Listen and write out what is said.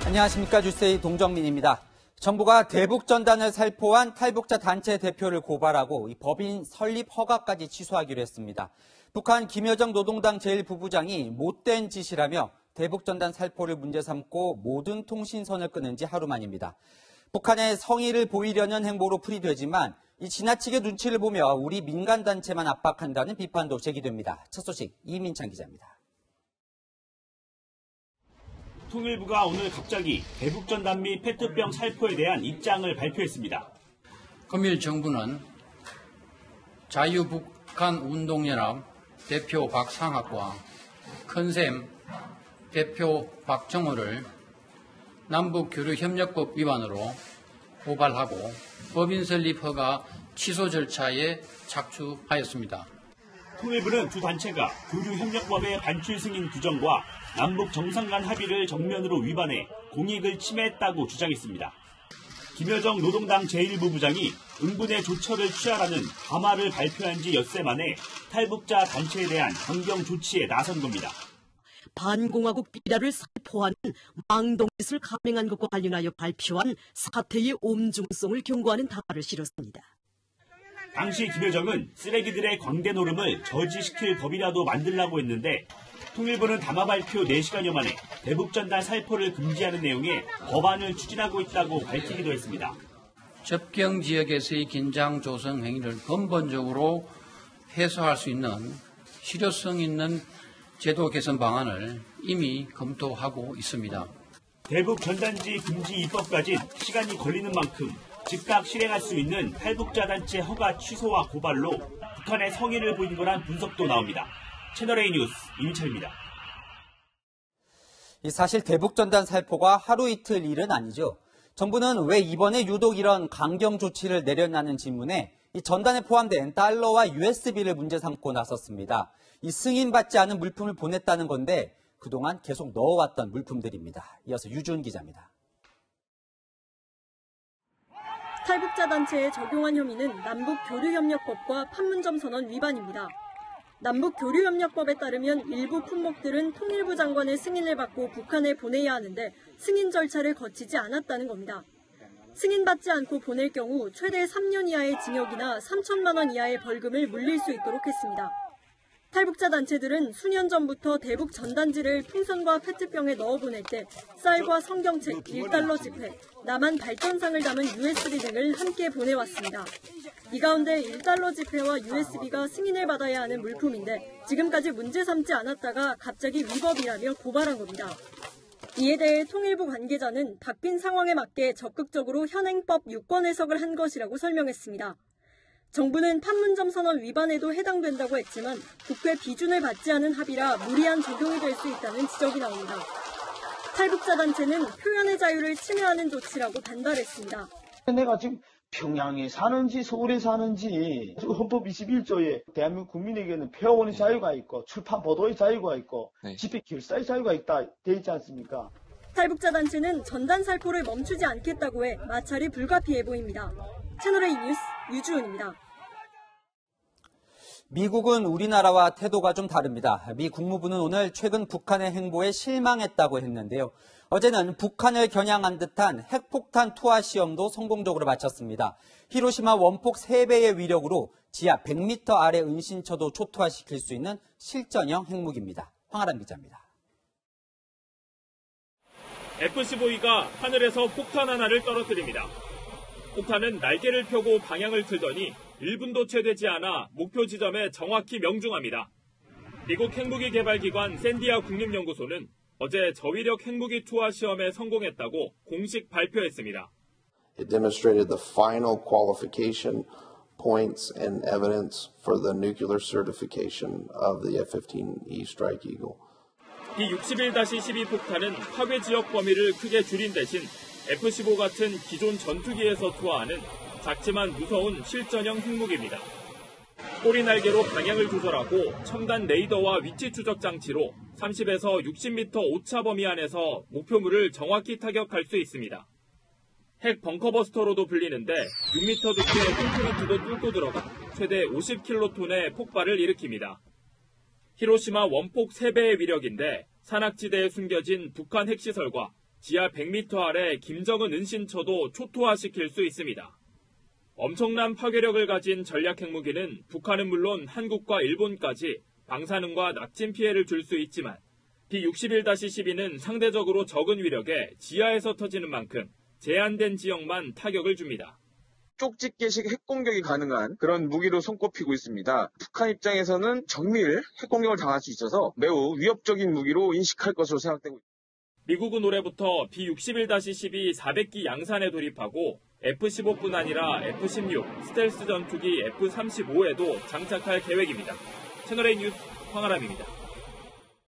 안녕하십니까. 뉴스의 동정민입니다. 정부가 대북전단을 살포한 탈북자 단체 대표를 고발하고 법인 설립 허가까지 취소하기로 했습니다. 북한 김여정 노동당 제1부부장이 못된 짓이라며 대북전단 살포를 문제 삼고 모든 통신선을 끊은 지 하루 만입니다. 북한의 성의를 보이려는 행보로 풀이되지만 이 지나치게 눈치를 보며 우리 민간단체만 압박한다는 비판도 제기됩니다. 첫 소식 이민찬 기자입니다. 통일부가 오늘 갑자기 대북전단 및 페트병 살포에 대한 입장을 발표했습니다. 금일 정부는 자유북한운동연합 대표 박상학과 컨셈 대표 박정호를 남북교류협력법 위반으로 고발하고 법인 설립 허가 취소 절차에 착수하였습니다. 통일부는 두 단체가 교류협력법의 반출 승인 규정과 남북 정상 간 합의를 정면으로 위반해 공익을 침해했다고 주장했습니다. 김여정 노동당 제1부부장이 응분의 조처를 취하라는 담화를 발표한 지 엿새 만에 탈북자 단체에 대한 강경 조치에 나선 겁니다. 반공화국 비라를 살포하는 망동짓을 감행한 것과 관련하여 발표한 사태의 엄중성을 경고하는 담화를 실었습니다. 당시 김여정은 쓰레기들의 광대 노름을 저지시킬 법이라도 만들라고 했는데 통일부는 담화 발표 4시간여 만에 대북전단 살포를 금지하는 내용의 법안을 추진하고 있다고 밝히기도 했습니다. 접경 지역에서의 긴장 조성 행위를 근본적으로 해소할 수 있는 실효성 있는 제도 개선 방안을 이미 검토하고 있습니다. 대북전단지 금지 입법까지 시간이 걸리는 만큼 즉각 실행할 수 있는 탈북자 단체 허가 취소와 고발로 북한의 성의를 보인 거란 분석도 나옵니다. 채널A 뉴스 이민철입니다. 사실 대북전단 살포가 하루 이틀 일은 아니죠. 정부는 왜 이번에 유독 이런 강경 조치를 내렸냐는 질문에 이 전단에 포함된 달러와 USB를 문제 삼고 나섰습니다. 이 승인받지 않은 물품을 보냈다는 건데 그동안 계속 넣어왔던 물품들입니다. 이어서 유준 기자입니다. 탈북자 단체에 적용한 혐의는 남북교류협력법과 판문점 선언 위반입니다. 남북교류협력법에 따르면 일부 품목들은 통일부 장관의 승인을 받고 북한에 보내야 하는데 승인 절차를 거치지 않았다는 겁니다. 승인받지 않고 보낼 경우 최대 3년 이하의 징역이나 3천만 원 이하의 벌금을 물릴 수 있도록 했습니다. 탈북자 단체들은 수년 전부터 대북 전단지를 풍선과 페트병에 넣어 보낼 때 쌀과 성경책, 1달러 지폐, 남한 발전상을 담은 USB 등을 함께 보내왔습니다. 이 가운데 1달러 지폐와 USB가 승인을 받아야 하는 물품인데 지금까지 문제 삼지 않았다가 갑자기 위법이라며 고발한 겁니다. 이에 대해 통일부 관계자는 바뀐 상황에 맞게 적극적으로 현행법 유권 해석을 한 것이라고 설명했습니다. 정부는 판문점 선언 위반에도 해당된다고 했지만 국회 비준을 받지 않은 합의라 무리한 적용이 될 수 있다는 지적이 나옵니다. 탈북자 단체는 표현의 자유를 침해하는 조치라고 반발했습니다. 내가 지금 평양에 사는지 서울에 사는지 헌법 21조에 대한민국 국민에게는 표현의 자유가 있고 출판 보도의 자유가 있고 집회 결사의 자유가 있다 돼 있지 않습니까? 탈북자 단체는 전단 살포를 멈추지 않겠다고 해 마찰이 불가피해 보입니다. 채널A 뉴스 유주은입니다. 미국은 우리나라와 태도가 좀 다릅니다. 미 국무부는 오늘 최근 북한의 행보에 실망했다고 했는데요. 어제는 북한을 겨냥한 듯한 핵폭탄 투하 시험도 성공적으로 마쳤습니다. 히로시마 원폭 3배의 위력으로 지하 100m 아래 은신처도 초토화시킬 수 있는 실전형 핵무기입니다. 황아람 기자입니다. F-15E가 하늘에서 폭탄 하나를 떨어뜨립니다. 폭탄은 날개를 펴고 방향을 틀더니 1분도 채 되지 않아 목표 지점에 정확히 명중합니다. 미국 핵무기 개발기관 샌디아 국립연구소는 어제 저위력 핵무기 투하 시험에 성공했다고 공식 발표했습니다. It demonstrated the final qualification points and evidence for the nuclear certification of the F-15E Strike Eagle. 이 61-12 폭탄은 파괴 지역 범위를 크게 줄인 대신 F-15 같은 기존 전투기에서 투하하는 작지만 무서운 실전형 핵무기입니다. 꼬리 날개로 방향을 조절하고 첨단 레이더와 위치 추적 장치로 30에서 60m 오차 범위 안에서 목표물을 정확히 타격할 수 있습니다. 핵 벙커버스터로도 불리는데 6m 두께의 콘크리트도 뚫고 들어가 최대 50킬로톤의 폭발을 일으킵니다. 히로시마 원폭 3배의 위력인데 산악지대에 숨겨진 북한 핵시설과 지하 100m 아래 김정은 은신처도 초토화시킬 수 있습니다. 엄청난 파괴력을 가진 전략 핵무기는 북한은 물론 한국과 일본까지 방사능과 낙진 피해를 줄 수 있지만 B-61-12는 상대적으로 적은 위력에 지하에서 터지는 만큼 제한된 지역만 타격을 줍니다. 쪽집게식 핵공격이 가능한 그런 무기로 손꼽히고 있습니다. 북한 입장에서는 정밀 핵공격을 당할 수 있어서 매우 위협적인 무기로 인식할 것으로 생각되고 있습니다. 미국은 올해부터 B-61-12 400기 양산에 돌입하고 F-15뿐 아니라 F-16, 스텔스 전투기 F-35에도 장착할 계획입니다. 채널A 뉴스 황아람입니다.